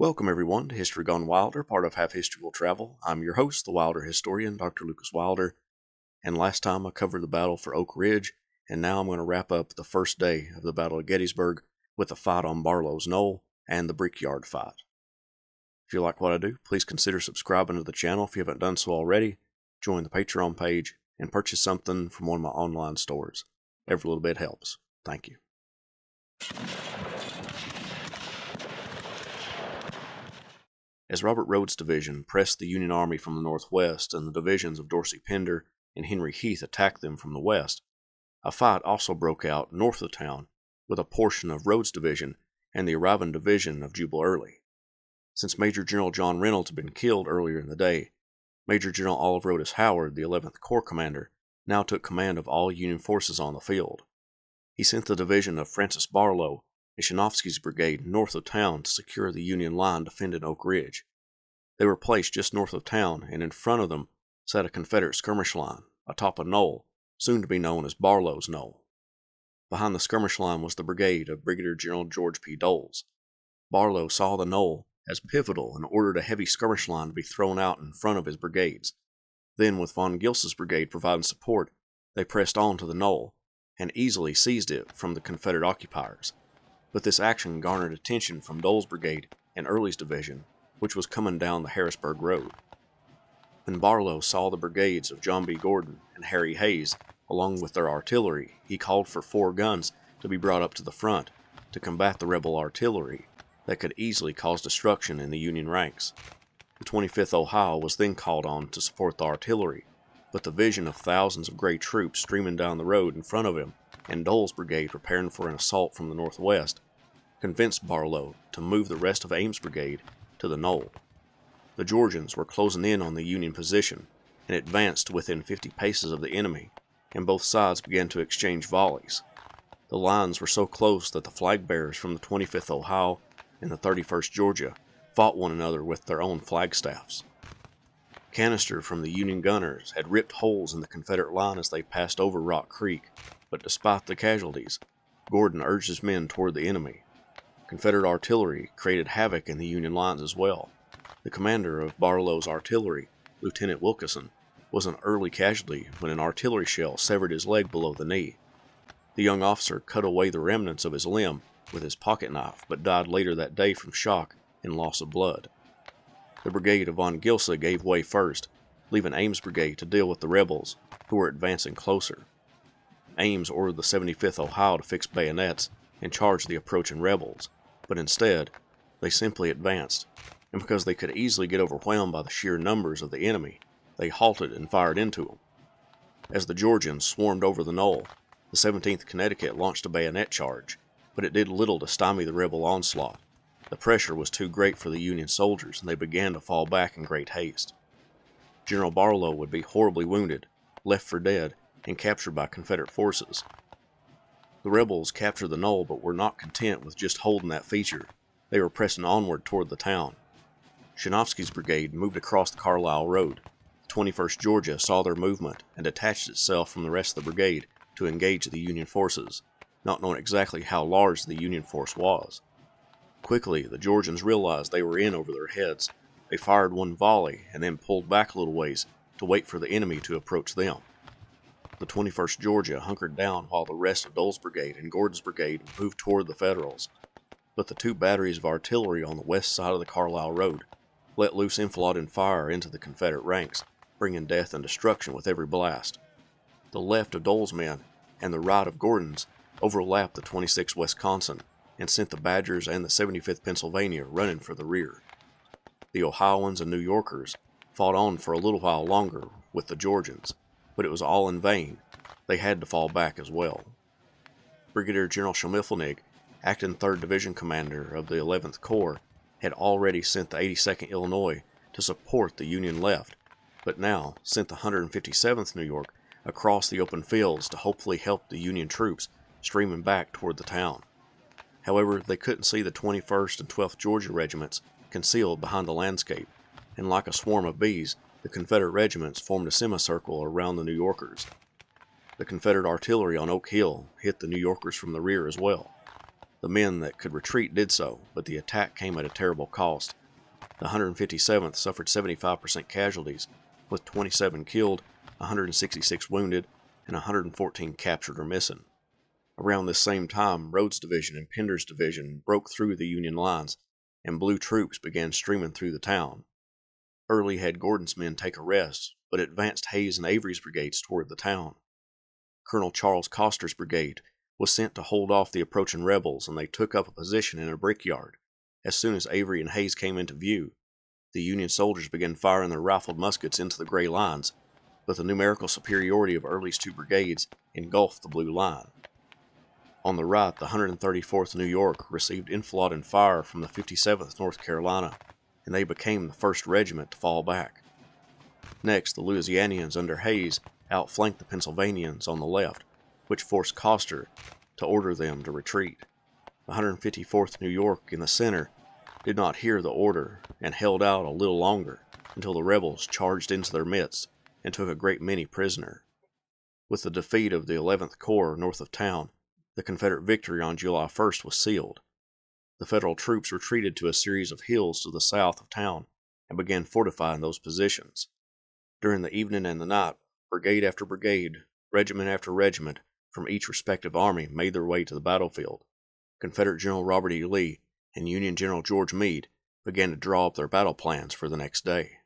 Welcome everyone to History Gone Wilder, part of Half History Will Travel. I'm your host, the Wilder historian, Dr. Lucas Wilder, and last time I covered the battle for Oak Ridge, and now I'm going to wrap up the first day of the Battle of Gettysburg with the fight on Barlows Knoll and the Brickyard Fight. If you like what I do, please consider subscribing to the channel if you haven't done so already, join the Patreon page, and purchase something from one of my online stores. Every little bit helps. Thank you. As Robert Rodes' division pressed the Union Army from the northwest and the divisions of Dorsey Pender and Henry Heath attacked them from the west, a fight also broke out north of town with a portion of Rodes' division and the arriving division of Jubal Early. Since Major General John Reynolds had been killed earlier in the day, Major General Oliver Otis Howard, the 11th Corps commander, now took command of all Union forces on the field. He sent the division of Francis Barlow and Schinovsky's brigade north of town to secure the Union line defending Oak Ridge. They were placed just north of town, and in front of them sat a Confederate skirmish line atop a knoll, soon to be known as Barlows Knoll. Behind the skirmish line was the brigade of Brigadier General George P. Doles. Barlow saw the knoll as pivotal and ordered a heavy skirmish line to be thrown out in front of his brigades. Then, with von Gilsa's brigade providing support, they pressed on to the knoll and easily seized it from the Confederate occupiers. But this action garnered attention from Dole's brigade and Early's division, which was coming down the Harrisburg Road. When Barlow saw the brigades of John B. Gordon and Harry Hayes, along with their artillery, he called for 4 guns to be brought up to the front to combat the rebel artillery that could easily cause destruction in the Union ranks. The 25th Ohio was then called on to support the artillery, but the vision of thousands of Gray troops streaming down the road in front of him and Dole's brigade preparing for an assault from the northwest convinced Barlow to move the rest of Ames' brigade to the knoll. The Georgians were closing in on the Union position and advanced within 50 paces of the enemy, and both sides began to exchange volleys. The lines were so close that the flag bearers from the 25th Ohio and the 31st Georgia fought one another with their own flagstaffs. Canister from the Union gunners had ripped holes in the Confederate line as they passed over Rock Creek, but despite the casualties, Gordon urged his men toward the enemy. Confederate artillery created havoc in the Union lines as well. The commander of Barlow's artillery, Lieutenant Wilkeson, was an early casualty when an artillery shell severed his leg below the knee. The young officer cut away the remnants of his limb with his pocket knife, but died later that day from shock and loss of blood. The brigade of von Gilsa gave way first, leaving Ames' brigade to deal with the rebels, who were advancing closer. Ames ordered the 75th Ohio to fix bayonets and charge the approaching rebels, but instead, they simply advanced, and because they could easily get overwhelmed by the sheer numbers of the enemy, they halted and fired into them. As the Georgians swarmed over the knoll, the 17th Connecticut launched a bayonet charge, but it did little to stymie the rebel onslaught. The pressure was too great for the Union soldiers, and they began to fall back in great haste. General Barlow would be horribly wounded, left for dead, and captured by Confederate forces. The rebels captured the knoll, but were not content with just holding that feature. They were pressing onward toward the town. Schinovsky's brigade moved across the Carlisle Road. The 21st Georgia saw their movement and detached itself from the rest of the brigade to engage the Union forces, not knowing exactly how large the Union force was. Quickly, the Georgians realized they were in over their heads. They fired one volley and then pulled back a little ways to wait for the enemy to approach them. The 21st Georgia hunkered down while the rest of Dole's brigade and Gordon's brigade moved toward the Federals. But the 2 batteries of artillery on the west side of the Carlisle Road let loose enfilade fire into the Confederate ranks, bringing death and destruction with every blast. The left of Dole's men and the right of Gordon's overlapped the 26th Wisconsin and sent the Badgers and the 75th Pennsylvania running for the rear. The Ohioans and New Yorkers fought on for a little while longer with the Georgians, but it was all in vain. They had to fall back as well. Brigadier General Schimmelpfennig, acting 3rd Division commander of the 11th Corps, had already sent the 82nd Illinois to support the Union left, but now sent the 157th New York across the open fields to hopefully help the Union troops streaming back toward the town. However, they couldn't see the 21st and 12th Georgia regiments concealed behind the landscape, and like a swarm of bees, the Confederate regiments formed a semicircle around the New Yorkers. The Confederate artillery on Oak Hill hit the New Yorkers from the rear as well. The men that could retreat did so, but the attack came at a terrible cost. The 157th suffered 75% casualties, with 27 killed, 166 wounded, and 114 captured or missing. Around this same time, Rodes' division and Pender's division broke through the Union lines, and blue troops began streaming through the town. Early had Gordon's men take a rest, but advanced Hayes and Avery's brigades toward the town. Colonel Charles Coster's brigade was sent to hold off the approaching rebels, and they took up a position in a brickyard. As soon as Avery and Hayes came into view, the Union soldiers began firing their rifled muskets into the gray lines, but the numerical superiority of Early's two brigades engulfed the blue line. On the right, the 134th New York received enfilade and fire from the 57th North Carolina, and they became the first regiment to fall back. Next, the Louisianians under Hayes outflanked the Pennsylvanians on the left, which forced Coster to order them to retreat. The 154th New York in the center did not hear the order and held out a little longer until the rebels charged into their midst and took a great many prisoner. With the defeat of the 11th Corps north of town, the Confederate victory on July 1st was sealed. The Federal troops retreated to a series of hills to the south of town and began fortifying those positions. During the evening and the night, brigade after brigade, regiment after regiment from each respective army made their way to the battlefield. Confederate General Robert E. Lee and Union General George Meade began to draw up their battle plans for the next day.